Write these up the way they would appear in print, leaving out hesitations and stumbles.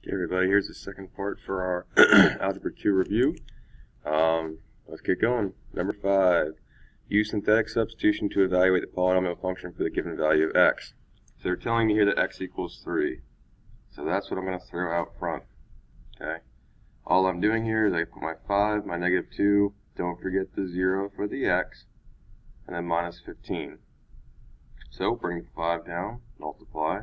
Okay, everybody, here's the second part for our Algebra 2 review. Let's get going. Number 5. Use synthetic substitution to evaluate the polynomial function for the given value of x. So they're telling me here that x equals 3. So that's what I'm going to throw out front. Okay. All I'm doing here is I put my 5, my negative 2, don't forget the 0 for the x, and then minus 15. So bring the 5 down, multiply.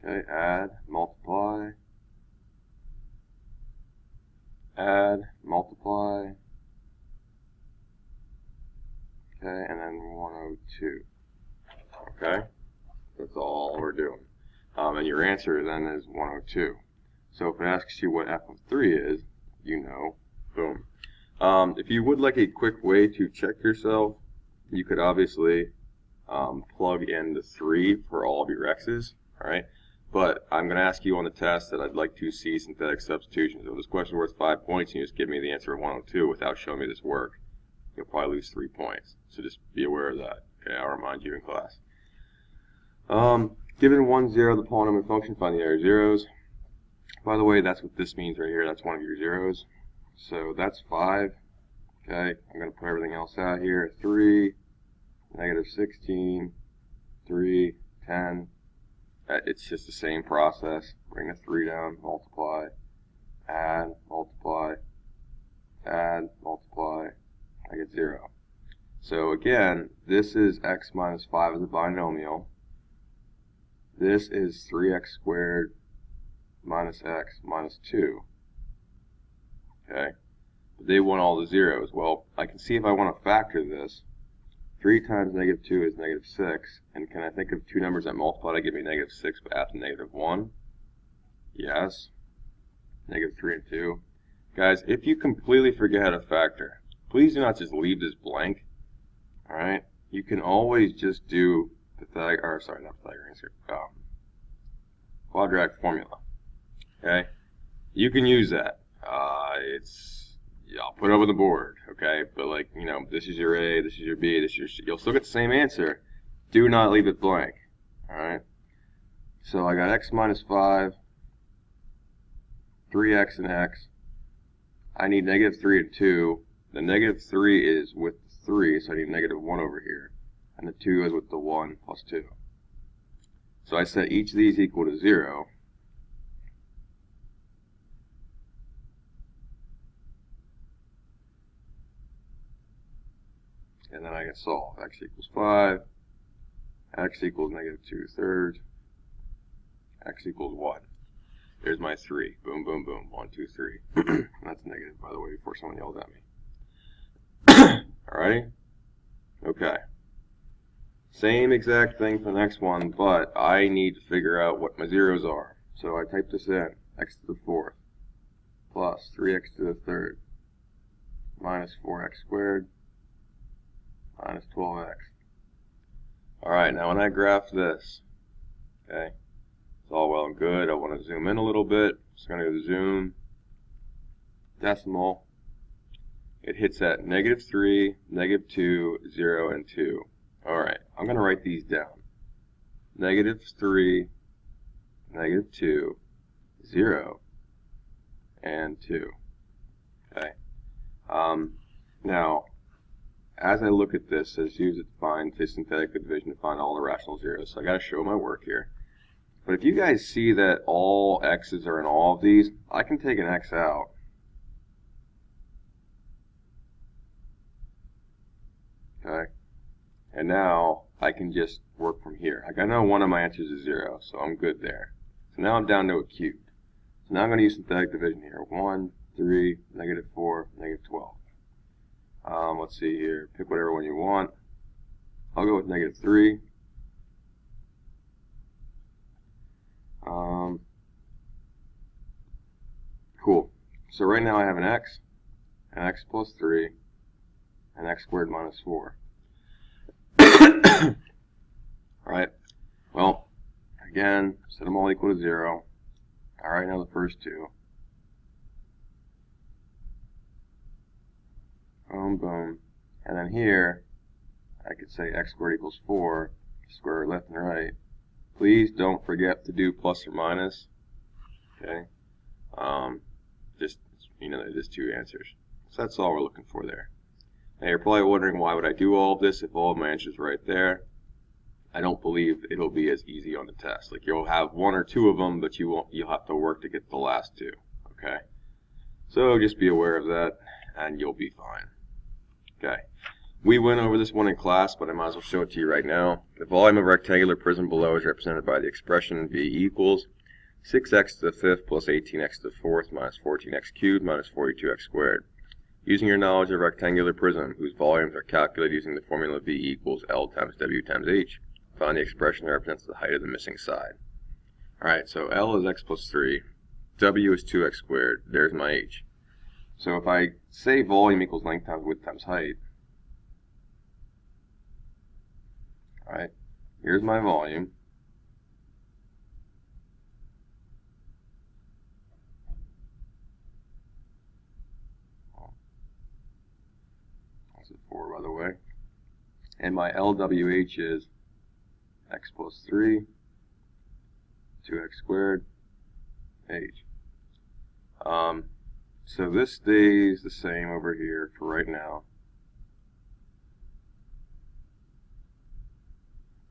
Okay, add, multiply, add, multiply, okay, and then 102. Okay, that's all we're doing. And your answer then is 102. So if it asks you what f of 3 is, you know, boom. If you would like a quick way to check yourself, you could obviously plug in the 3 for all of your x's, all right? But I'm going to ask you on the test that I'd like to see synthetic substitution. So if this question is worth 5 points and you just give me the answer of 102 without showing me this work, you'll probably lose 3 points. So just be aware of that. Okay, I'll remind you in class. Given 1, 0, the polynomial function, find the other zeros. By the way, that's what this means right here. That's one of your zeros. So that's 5. Okay, I'm going to put everything else out here. 3, negative 16, 3, 10. It's just the same process. Bring the 3 down, multiply, add, multiply, add, multiply. I get 0. So again, this is x minus 5 as a binomial. This is 3x squared minus x minus 2. Okay? But they want all the zeros. Well, I can see if I want to factor this. 3 times negative 2 is negative 6. And can I think of two numbers that multiply to give me negative 6 but after negative 1? Yes. Negative 3 and 2. Guys, if you completely forget how to factor, please do not just leave this blank. Alright? You can always just do quadratic formula. Okay? You can use that. I'll put it up on the board, okay? But like, you know, this is your A, this is your B, this is your C. You'll still get the same answer. Do not leave it blank, all right? So I got x minus 5, 3x and x. I need negative 3 and 2. The negative 3 is with the 3, so I need negative 1 over here. And the 2 is with the 1 plus 2. So I set each of these equal to 0. And then I can solve. X equals 5. X equals negative 2/3. X equals 1. There's my 3. Boom, boom, boom. 1, 2, 3. That's negative, by the way, before someone yells at me. Alrighty? Okay. Same exact thing for the next one, but I need to figure out what my zeros are. So I type this in. X to the 4th plus 3x to the 3rd minus 4x squared minus 12x. Alright, now when I graph this, okay, it's all well and good. I want to zoom in a little bit. Just going to go zoom, decimal. It hits at negative 3, negative 2, 0, and 2. Alright, I'm going to write these down. Negative 3, negative 2, 0, and 2. Okay. Now, as I look at this, it says use it to find the synthetic division to find all the rational zeros. So I got to show my work here. But if you guys see that all x's are in all of these, I can take an x out. Okay. And now I can just work from here. Like I know one of my answers is 0, so I'm good there. So now I'm down to a cubed. So now I'm going to use synthetic division here. 1, 3, negative 4, negative 12. Let's see here. Pick whatever one you want. I'll go with negative 3. Cool. So right now I have an x plus 3, and x squared minus 4. Alright. Well, again, set them all equal to 0. Alright, now the first two. Boom, boom. And then here, I could say x squared equals 4, square root left and right, Please don't forget to do plus or minus. Okay. Just, there's two answers. So that's all we're looking for there. Now you're probably wondering, why would I do all of this if all of my answers are right there? I don't believe it'll be as easy on the test. Like, you'll have one or two of them, but you'll have to work to get the last two. Okay. So just be aware of that, and you'll be fine. Okay. We went over this one in class, but I might as well show it to you right now. The volume of a rectangular prism below is represented by the expression V equals 6x to the fifth plus 18x to the fourth minus 14x cubed minus 42x squared. Using your knowledge of a rectangular prism, whose volumes are calculated using the formula V equals L times W times H, find the expression that represents the height of the missing side. Alright, so L is x plus 3, W is 2x squared, there's my H. So if I say volume equals length times width times height, alright, here's my volume. That's a 4, by the way. And my LWH is x plus 3, 2x squared, H. So this stays the same over here for right now.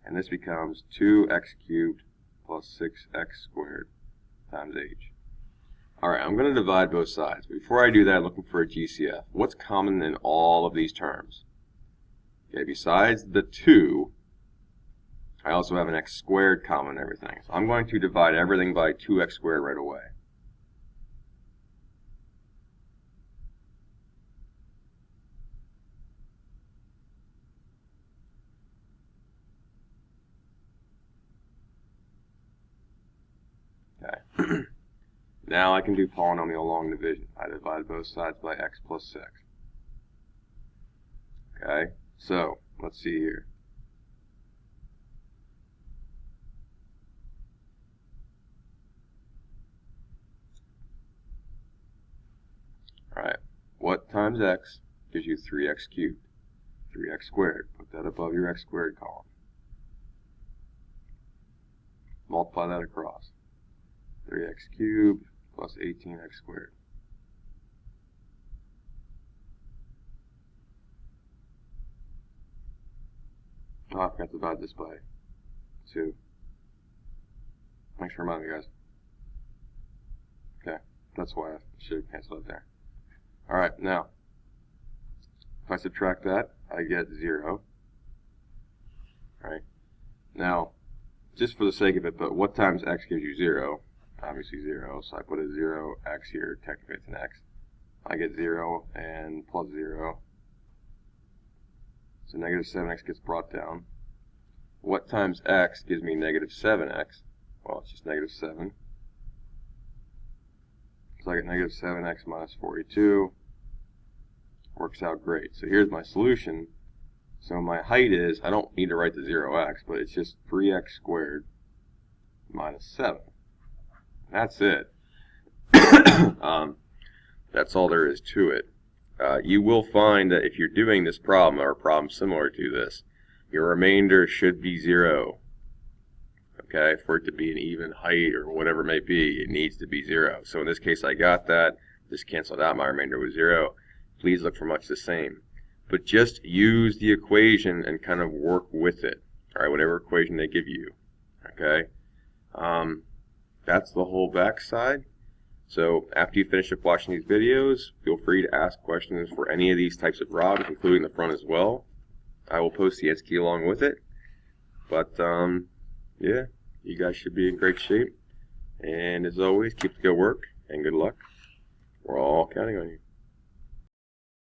And this becomes 2x cubed plus 6x squared times H. Alright, I'm going to divide both sides. Before I do that, I'm looking for a GCF. What's common in all of these terms? Okay, besides the 2, I also have an x squared common in everything. So I'm going to divide everything by 2x squared right away. Okay. Now I can do polynomial long division. I divide both sides by x plus 6. Okay, so let's see here. Alright, what times x gives you 3x cubed? 3x squared. Put that above your x squared column. Multiply that across. 3x cubed plus 18x squared. Oh, I forgot to divide this by 2. Thanks for reminding me, guys. Okay, that's why I should have canceled it there. Alright, now, if I subtract that, I get 0. Alright, now, just for the sake of it, but what times x gives you 0? Obviously 0, so I put a 0x here, technically it's an x. I get 0 and plus 0. So negative 7x gets brought down. What times x gives me negative 7x? Well, it's just negative 7. So I get negative 7x minus 42. Works out great. So here's my solution. So my height is, I don't need to write the 0x, but it's just 3x squared minus 7. That's it. That's all there is to it. You will find that if you're doing this problem, or a problem similar to this, your remainder should be 0. Okay, for it to be an even height or whatever it may be, it needs to be 0. So in this case, I got that. Just canceled out. My remainder was 0. Please look for much the same. But just use the equation and kind of work with it. All right, whatever equation they give you. Okay. That's the whole back side. So after you finish up watching these videos, feel free to ask questions for any of these types of problems, including the front as well. I will post the answer key along with it. But yeah, you guys should be in great shape. And as always, keep the good work and good luck. We're all counting on you.